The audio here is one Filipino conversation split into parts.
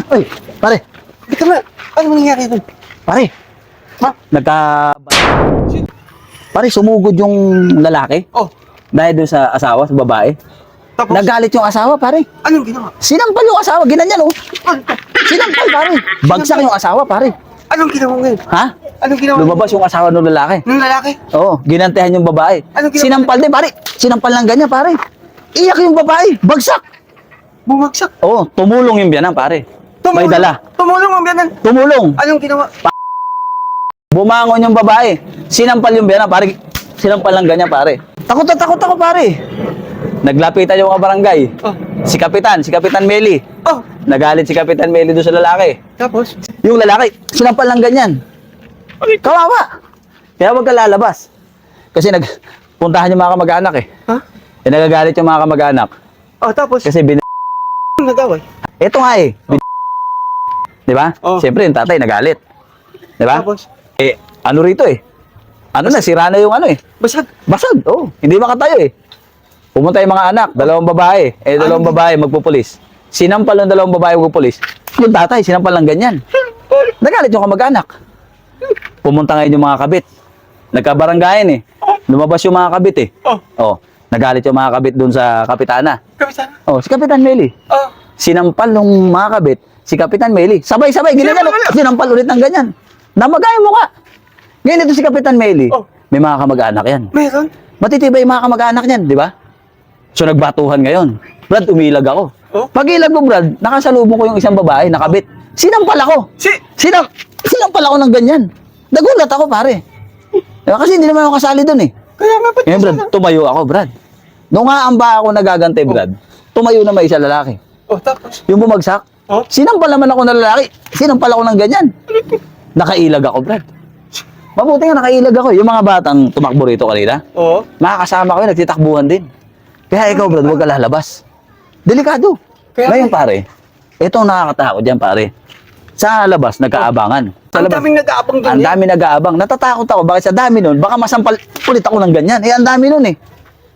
Uy, pare. Teka na, ano nangyayari doon? Pare. Ha? Pare, sumugod yung lalaki. Oh, Dahil dun sa asawa, sa babae. tapos, Nagalit yung asawa, pare. anong ginawa? Sinampal yung asawa, ginanyan, oh. Sinampal, pare. Bagsak yung asawa, pare. Anong ginawa ngayon? Ha? Anong ginawa? Lumabas yung asawa ng lalaki. Ng lalaki? Oo, ginantihan yung babae. Anong ginawa? Sinampal din, pare. Sinampal lang ganyan, pare. Iyak yung babae. Bagsak. Bumagsak. Oo, tumulong yung biyanan, pare. May dala. Tumulong ang biyanan. Tumulong. Anong ginawa? Bumangon yung babae. Sinampal yung biyanan, pare. Sinampal lang ganyan, pare. Takot na takot ako, pare. Naglapitan yung mga barangay. Oh, Si Kapitan Meli. oh, Nagalit si Kapitan Meli doon sa lalaki. tapos? Yung lalaki, sinampal lang ganyan. Kawawa. Kaya wag ka lalabas. Kasi nagpuntahan yung mga kamag-anak eh. Ha? Eh nagagalit yung mga kamag-anak. Oh, tapos? Kasi Nagaway. Ito nga eh. Di ba? Oh. Siyempre yung tatay nagalit. Di ba? Tapos? Eh, ano rito eh. Ano na, sira na yung ano eh. Basag. Basag, oh. Hindi makatayo eh. Pumunta yung mga anak, dalawang babae. Eh, dalawang babae magpupulis. Sinampal ng dalawang babae magpupulis. Yung tatay, sinampal lang ganyan. Nagalit yung kamag-anak. Pumunta ngayon yung mga kabit. Nagkabaranggayan eh. Lumabas yung mga kabit eh. Oh, Oh, nagalit yung mga kabit dun sa kapitana. kapitan. Oh, si Kapitan Meli. Oh, Sinampal nung mga kabit, si Kapitan Meli. Sabay-sabay, ginagano. Sinampal ulit ng ganyan. Namagay mo ka. Ngayon ito si Kapitan Meli. Oh. May mga kamag-anak yan. meron? Matitibay yung mga kamag-anak niyan, di ba? So nagbatuhan ngayon. Brad, umilag ako. Oh. Pag ilag mo, Brad, nakasalubong ko yung isang babae, nakabit. Sinampal ako. Sinampal ako ng ganyan. Nagulat ako, pare. Diba? Kasi hindi naman ako kasali dun eh. Kaya nga ba't Ngayon, Brad, tumayo ako, Brad. Nung aamba ako nagagante, Brad, tumayo na may isa lalaki. Oh, tapos? Yung bumagsak, Oh, sinampal naman ako ng lalaki. Sinampal ako ng ganyan. Nakailag ako, Brad. Mabuti nga nakailag ako. Yung mga batang tumakbo rito kanina, oh. makakasama ko yun, nagtitakbuhan din. Kaya ikaw, Brad, huwag ka lalabas. Delikado. Kaya Ngayon, pare, ito ang nakakatakot dyan, pare. Sa labas, nagkaabangan. Sa Ang labas, daming nag-aabang doon. ang dami nag-aabang. Natatakot ako. Bakit sa dami nun? Baka masampal ulit ako ng ganyan. Eh, ang dami nun eh.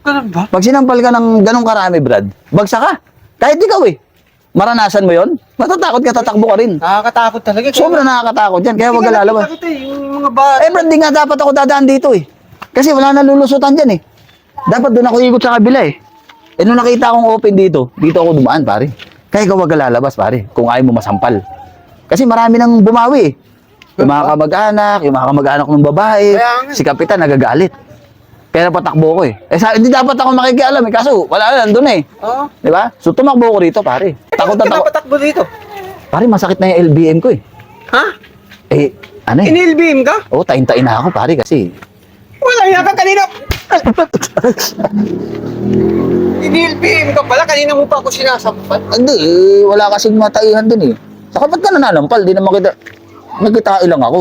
Ganun ba? Pag sinampal ka ng ganong karami, Brad, bagsak ka. Kahit ikaw eh. Maranasan mo yon, matatakot ka, tatakbo ka rin. Nakakatakot talaga. Sobrang nakakatakot yan, kaya huwag ka lalabas. Yung mga bata. Eh, Brad, di nga dapat ako dadaan dito eh. Kasi wala na lulusutan dyan eh. Dapat doon ako ikot sa kabila eh. Eh, nung nakita akong open dito ako dumaan, pare. Kaya ikaw huwag ka lalabas, pare, kung ayaw mo masampal. Kasi marami nang bumawi eh. Yung mga kamag-anak, yung mga kamag-anak ng babae, Kaya nga. si Kapitan nagagalit. Kaya napatakbo ko eh. Hindi dapat ako makikialam eh, kaso wala na, nandun eh. Oo. Di ba? So tumakbo ko rito, pare. Takot na takot. Patakbo dito. Pare, masakit na yung LBM ko eh. Ha? Eh, ano eh. Inilbim ka? Oo, tain-tain na ako, pare, kasi. Wala yan ka kanina. Inilbim ka pala. Kanina mo pa ako sinasampal. Hindi, wala kasing mataihan dun eh. Saka ba't ka nananampal? Di naman kita, nagkita ilang ako.